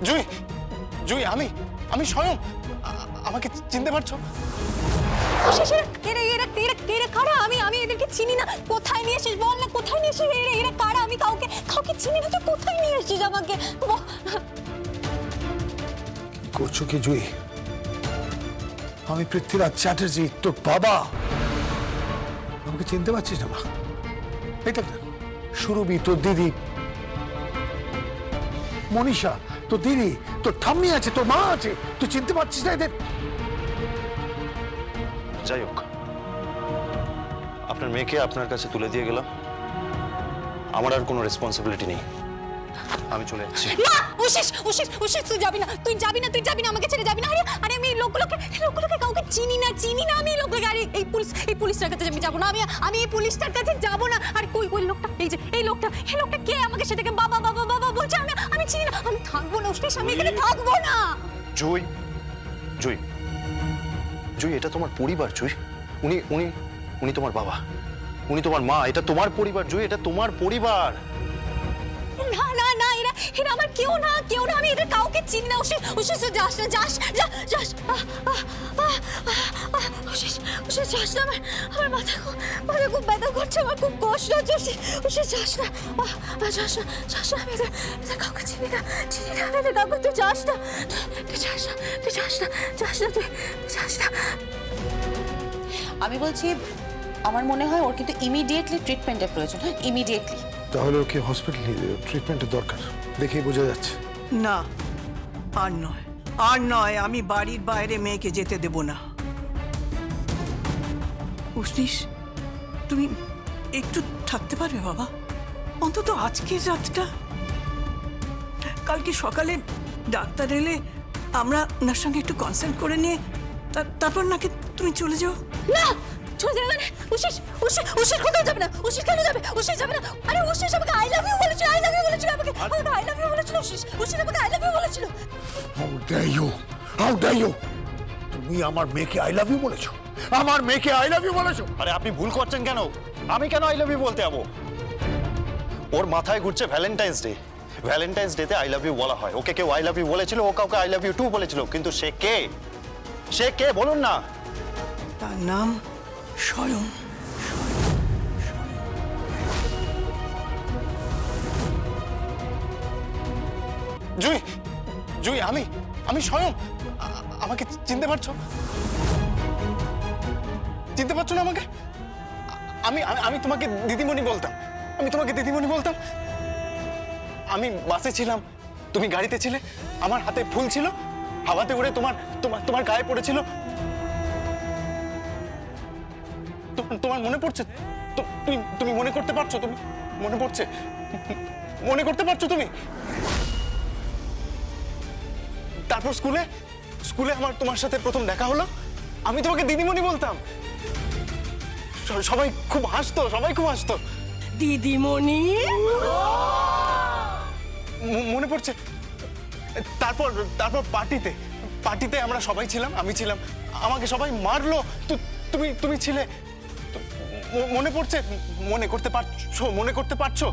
জুই, জুই, আমি স্বয়ং। আমাকে চিনতে পারছো? এরা কারা? আমি এদেরকে চিনি না। কোথায় নিয়ে এসেছিস বল না, কোথায় নিয়ে এসেছিস? এরা কারা? আমি কাউকে চিনি না। তুই কোথায় নিয়ে এসেছিস আমাকে? কি করছো কি জুই? আমি পৃথ্বীরাজ চ্যাটার্জি, তোর বাবা। আমাকে চিনতে পারছিস না? মা, এই দেখ না, সুরভি তোর দিদি, মনীষা তোর দিদি, তোর ঠাম্মি আছে, তোর মা আছে, তুই চিনতে পারছিস না এদের? যাই হোক, আপনার মেয়েকে আপনার কাছে তুলে দিয়ে গেলাম। আমার আর কোনো রেসপন্সিবিলিটি নেই, আমি চলে যাচ্ছি। না উশিস তুই যাবি না, তুই যাবি না, আমাকে ছেড়ে যাবি না। আরে আমি এই লোকগুলোকে কাউকে চিনি না আমি এই লোকগুলোকে। আরে এই পুলিশটার কাছে আমি যাবো না, আমি এই পুলিশটার কাছে যাবো না। আর ওই লোকটা, এই লোকটা কে? আমাকে সেটাকে বাবা বলছে। আমি চিনি না, আমি থাকবো না উশিস, আমি এখানে থাকবো না। জুই, জুই, জুই, এটা তোমার পরিবার। জুই, উনি তোমার বাবা, উনি তোমার মা। এটা তোমার পরিবার জুই, এটা তোমার পরিবার। না এরা আমার কেউ না। আমি এদের কাউকে চিনি না। উশিস যাস না, যাস। উশিস যাস না, আমার মাথা খুব ব্যথা করছে, আমার খুব কষ্ট হচ্ছে। উশিস যাস না, আমি এদের কাউকে চিনি না, আমি এদের কাউকে। তুই যাস না। আমি বলছি, আমার মনে হয় ওর কিন্তু ইমিডিয়েটলি ট্রিটমেন্টের প্রয়োজন। হ্যাঁ, ইমিডিয়েটলি। তাহলে ওকে হসপিটালে ট্রিটমেন্টের দরকার, দেখেই বোঝা যাচ্ছে। না, আর নয়, আমি বাড়ির বাইরে মেয়েকে যেতে দেব না। উষ্ণিস, তুমি একটু থাকতে পারবে বাবা? অন্তত আজকের রাতটা। কালকে সকালে ডাক্তার এলে আমরা ওনার সঙ্গে একটু কনসাল্ট করে নিয়ে তারপর নাকি তুমি চলে যাও। না, চলে যাবে না। উশিস কোথাও যাবে না। উশিস কেন যাবে? উশিস যাবে না। আরে উশিস আমাকে আই লাভ ইউ বলেছিল আমাকে আই লাভ ইউ বলেছিল। উশিস আমাকে আই লাভ ইউ বলেছিল। How dare you! তুমি আমার মেয়েকে আই লাভ ইউ বলেছো? আমার মেয়েকে আই লাভ ইউ বলেছো? আরে আপনি ভুল করছেন কেন? আমি কেন আই লাভ ইউ বলতে যাবো? ওর মাথায় ঘুরছে ভ্যালেন্টাইন্স ডেতে আই লাভ ইউ বলা হয়। ওকে কেউ আই লাভ ইউ বলেছিল, ও কাউকে আই লাভ ইউ টু বলেছিল, কিন্তু সে কে বলুন না। তার নাম স্বয়ং। জুই, আমি স্বয়ং। আমাকে চিনতে পারছো না আমাকে? আমি তোমাকে দিদিমণি বলতাম। আমি বাসে ছিলাম, তুমি গাড়িতে ছিলে, আমার হাতে ফুল ছিল, হাওয়াতে উড়ে তোমার গায়ে পড়েছিল। তোমার মনে পড়ছে? তুমি মনে করতে পারছো? তুমি মনে করতে পারছো তুমি? তারপর স্কুলে আমার তোমার সাথে প্রথম দেখা হলো, আমি তোমাকে দিদিমণি বলতাম। সবাই খুব হাসতো। দিদিমণি মনে পড়ছে? তারপর পার্টিতে আমরা সবাই ছিলাম, আমি ছিলাম, আমাকে সবাই মারলো, তুমি ছিলে। মনে পড়ছে? মনে করতে পারছো?